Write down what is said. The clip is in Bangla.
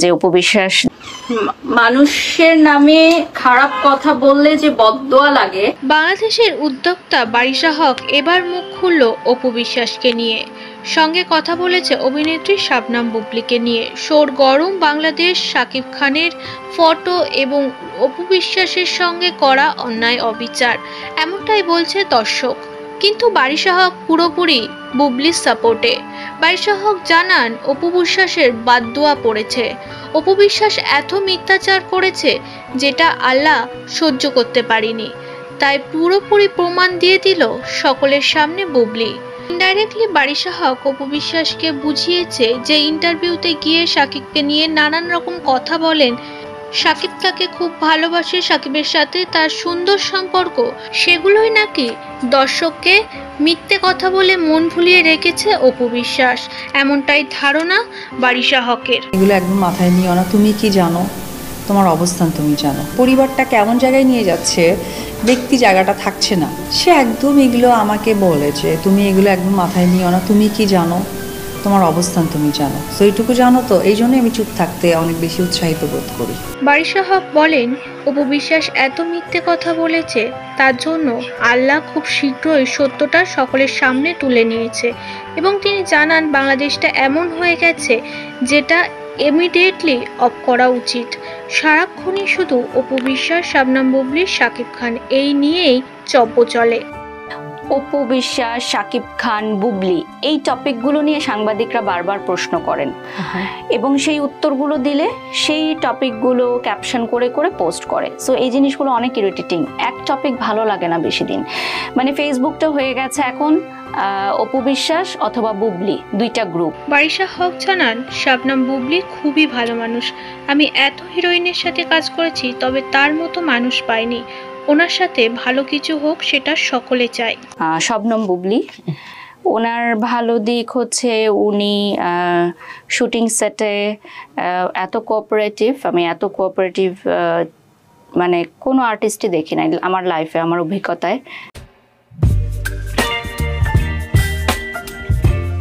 যে উপবিশ্বাস মানুষের নামে খারাপ কথা বললে যে বদদোয়া লাগে। বাংলাদেশের উদ্যোক্তা বারিশা হক এবার মুখ খুলল অপু বিশ্বাসকে নিয়ে। সঙ্গে কথা বলেছে অভিনেত্রী শাবনাম বুবলিকে নিয়ে। শোর গরম বাংলাদেশ, শাকিব খানের ফটো এবং অপু বিশ্বাসের সঙ্গে করা অন্যায় অবিচার, এমনটাই বলছে দর্শক। কিন্তু বারিশা হক পুরোপুরি বুবলির সাপোর্টে। বারিশা হক জানান অপু বিশ্বাসের বাদদোয়া পড়েছে। অপু বিশ্বাস এত মিথ্যাচার করেছে যেটা আল্লাহ সহ্য করতে পারিনি, তাই পুরোপুরি প্রমাণ দিয়ে দিল সকলের সামনে বুবলি। ইনডাইরেক্টলি বারিশা হক অপু বিশ্বাসকে বুঝিয়েছে যে ইন্টারভিউতে গিয়ে শাকিবকে নিয়ে নানান রকম কথা বলেন, শাকিব তাকে খুব ভালোবাসে, শাকিবের সাথে তার সুন্দর সম্পর্ক, সেগুলোই নাকি দর্শককে মিথ্যে কথা বলে মন ভুলিয়ে রেখেছে অপু বিশ্বাস, এমনটাই ধারণা বারিশা হকের। এগুলো একদম মাথায় নিও না, তুমি কি জানো, তোমার অবস্থান তুমি জানো। পরিবারটা কেমন জায়গায় নিয়ে যাচ্ছে, ব্যক্তি জায়গাটা থাকছে না। সে একদম এগুলো আমাকে বলে যে তুমি এগুলো একদম মাথায় নিও না, তুমি কি জানো, তোমার অবস্থান তুমি জানো। তো এইটুকু জানো, তো এই জন্যই আমি চুপ থাকতে অনেক বেশি উৎসাহিত বোধ করি। বারিশা হক বলেন অপু বিশ্বাস এত মিথ্যে কথা বলেছে, তার জন্য আল্লাহ খুব শীঘ্রই সত্যটা সকলের সামনে তুলে নিয়েছে এবং তিনি জানান বাংলাদেশটা এমন হয়ে গেছে যেটা ইমিডিয়েটলি অফ করা উচিত। সারাক্ষণই শুধু অপু বিশ্বাস, শাবনাম বুবলি, শাকিব খান এই নিয়েই চব্য চলে। অপু বিশ্বাস, শাকিব খান, বুবলি এই টপিকগুলো নিয়ে সাংবাদিকরা বারবার প্রশ্ন করেন এবং সেই উত্তরগুলো দিলে সেই টপিকগুলো ক্যাপশন করে করে পোস্ট করে। সো এই জিনিসগুলো অনেক ইরিটেটিং। এক টপিক ভালো লাগে না বেশি দিন। মানে ফেসবুকটা হয়ে গেছে এখন অপু বিশ্বাস অথবা বুবলি, দুইটা গ্রুপ। বারিশা হক জানান শাবনাম বুবলি খুবই ভালো মানুষ, আমি এত হিরোইনের সাথে কাজ করেছি তবে তার মতো মানুষ পাইনি, ওনার সাথে ভালো কিছু হোক সেটা সকলে চায়। শবনম বুবলি, ওনার ভালো দিক হচ্ছে উনি শুটিং সেটে এত কোঅপারেটিভ, আমি এত কোঅপারেটিভ মানে কোনো আর্টিস্টই দেখি নাই আমার লাইফে, আমার অভিজ্ঞতায়।